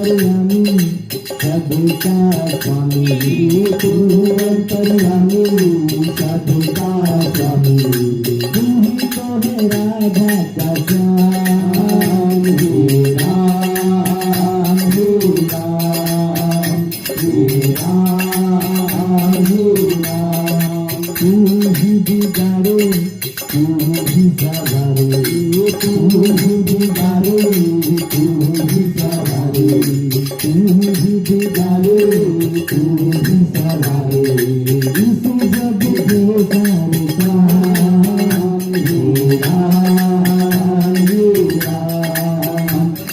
अंतर्यामी सबका स्वामी, तू अंतर्यामी सबका स्वामी, तू ही तो है राधा का श्याम। हे राम हे राम हे राम हे राम, तू ही बिगाड़े तू ही सवारे, तू ही बिगाड़े तू ही सवारे, तू ही बिगाड़े तू ही सवारे, इसे जब देखा हे राम हे राम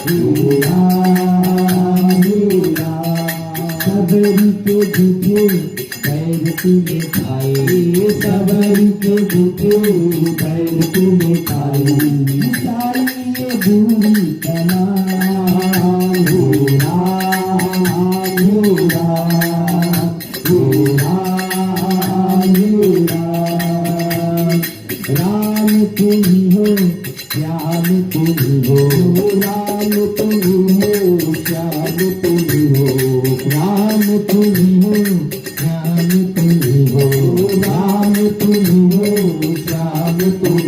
हे राम हे राम, सबरी के झूठे पैर तूने खाए, सबरी के झूठे पैर तूने खाए, ये दूरी का नाम। हे राम हे राम हे राम हे राम, राम तुम ही हो श्याम तुम ही हो, राम तुम ही हो श्याम तुम ही हो, राम तुम ही हो श्याम तुम ही हो, राम तुम ही हो श्याम तुम